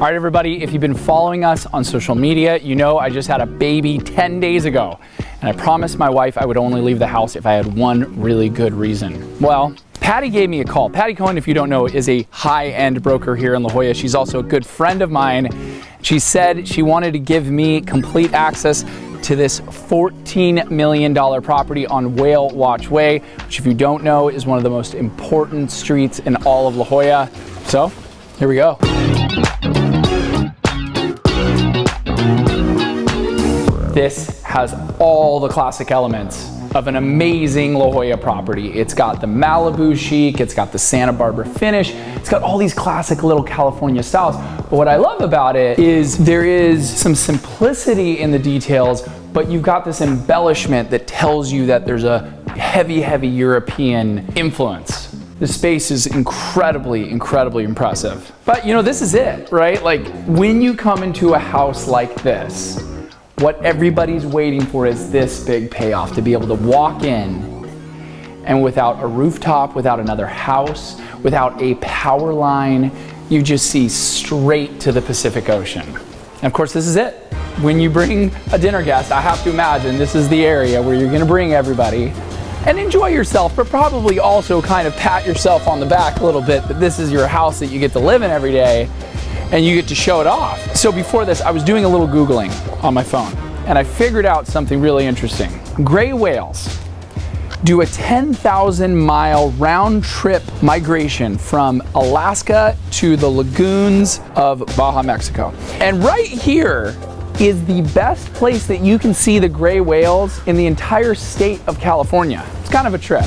right, everybody, if you've been following us on social media, you know I just had a baby 10 days ago. And I promised my wife I would only leave the house if I had one really good reason. Well, Patty gave me a call. Patty Cohen, if you don't know, is a high-end broker here in La Jolla. She's also a good friend of mine. She said she wanted to give me complete access to this $14 million property on Whale Watch Way, which if you don't know is one of the most important streets in all of La Jolla. So, here we go. This has all the classic elements of an amazing La Jolla property. It's got the Malibu chic, it's got the Santa Barbara finish, it's got all these classic little California styles. But what I love about it is there is some simplicity in the details, but you've got this embellishment that tells you that there's a heavy, heavy European influence. The space is incredibly, incredibly impressive. But you know, this is it, right? Like when you come into a house like this, what everybody's waiting for is this big payoff, to be able to walk in and without a rooftop, without another house, without a power line, you just see straight to the Pacific Ocean. And of course, this is it. When you bring a dinner guest, I have to imagine this is the area where you're gonna bring everybody and enjoy yourself, but probably also kind of pat yourself on the back a little bit that this is your house that you get to live in every day and you get to show it off. So before this, I was doing a little Googling on my phone and I figured out something really interesting. Gray whales do a 10,000 mile round trip migration from Alaska to the lagoons of Baja, Mexico. And right here is the best place that you can see the gray whales in the entire state of California. It's kind of a trip.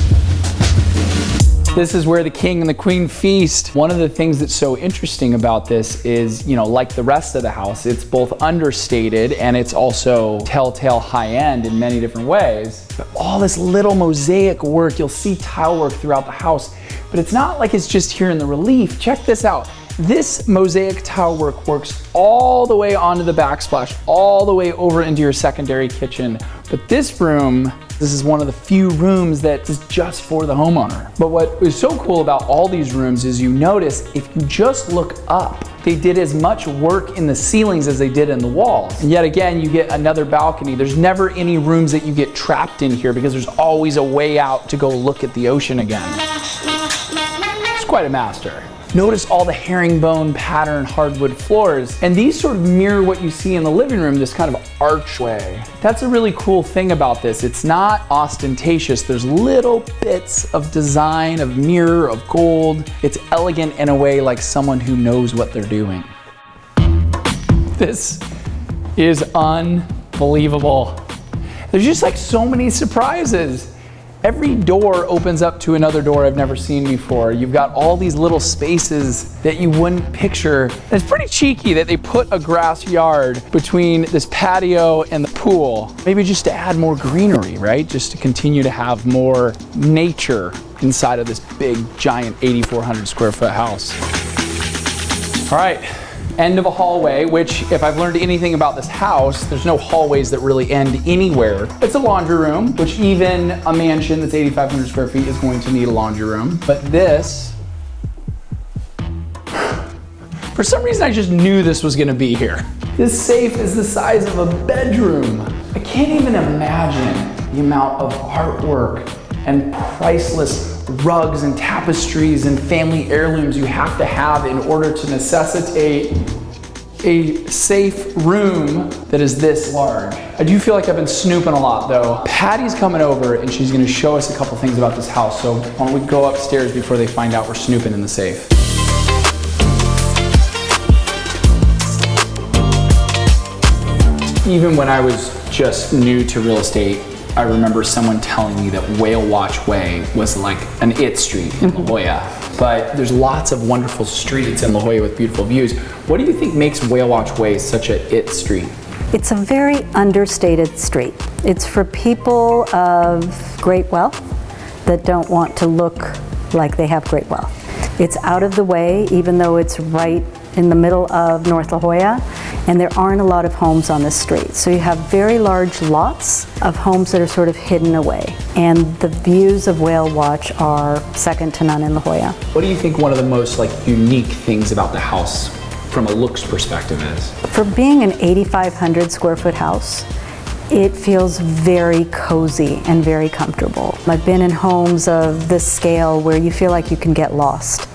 This is where the king and the queen feast. One of the things that's so interesting about this is, you know, like the rest of the house, it's both understated and it's also telltale high-end in many different ways. But all this little mosaic work, you'll see tile work throughout the house, but it's not like it's just here in the relief. Check this out. This mosaic tile work works all the way onto the backsplash, all the way over into your secondary kitchen. But this room, this is one of the few rooms that is just for the homeowner. But what is so cool about all these rooms is you notice if you just look up, they did as much work in the ceilings as they did in the walls. And yet again, you get another balcony. There's never any rooms that you get trapped in here because there's always a way out to go look at the ocean again. It's quite a master. Notice all the herringbone pattern hardwood floors, and these sort of mirror what you see in the living room, this kind of archway. That's a really cool thing about this. It's not ostentatious. There's little bits of design, of mirror, of gold. It's elegant in a way like someone who knows what they're doing. This is unbelievable. There's just like so many surprises. Every door opens up to another door I've never seen before. You've got all these little spaces that you wouldn't picture. And it's pretty cheeky that they put a grass yard between this patio and the pool. Maybe just to add more greenery, right? Just to continue to have more nature inside of this big, giant 8,400 square foot house. All right. End of a hallway, which if I've learned anything about this house, there's no hallways that really end anywhere. It's a laundry room, which even a mansion that's 8,500 square feet is going to need a laundry room. But this, for some reason I just knew this was gonna be here. This safe is the size of a bedroom. I can't even imagine the amount of artwork and priceless rugs and tapestries and family heirlooms you have to have in order to necessitate a safe room that is this large. I do feel like I've been snooping a lot though. Patty's coming over and she's gonna show us a couple things about this house, so why don't we go upstairs before they find out we're snooping in the safe. Even when I was just new to real estate, I remember someone telling me that Whale Watch Way was like an it street in La Jolla. But there's lots of wonderful streets in La Jolla with beautiful views. What do you think makes Whale Watch Way such an it street? It's a very understated street. It's for people of great wealth that don't want to look like they have great wealth. It's out of the way, even though it's right in the middle of North La Jolla, and there aren't a lot of homes on this street. So you have very large lots of homes that are sort of hidden away. And the views of Whale Watch are second to none in La Jolla. What do you think one of the most unique things about the house from a looks perspective is? For being an 8,500 square foot house, it feels very cozy and very comfortable. I've been in homes of this scale where you feel like you can get lost,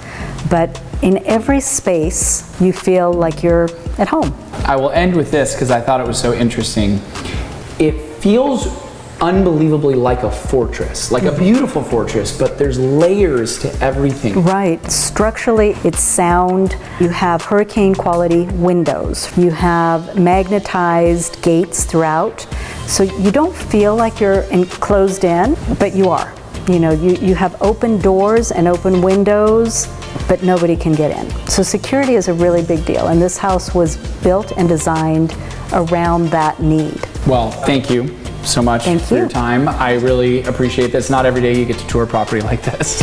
but in every space you feel like you're at home. I will end with this because I thought it was so interesting. It feels unbelievably like a fortress, like a beautiful fortress, but there's layers to everything. Right. Structurally, it's sound. You have hurricane quality windows. You have magnetized gates throughout. So you don't feel like you're enclosed in, but you are. You know, you have open doors and open windows, but nobody can get in. So security is a really big deal, and this house was built and designed around that need. Well, thank you so much for your time. I really appreciate this. Not every day you get to tour a property like this.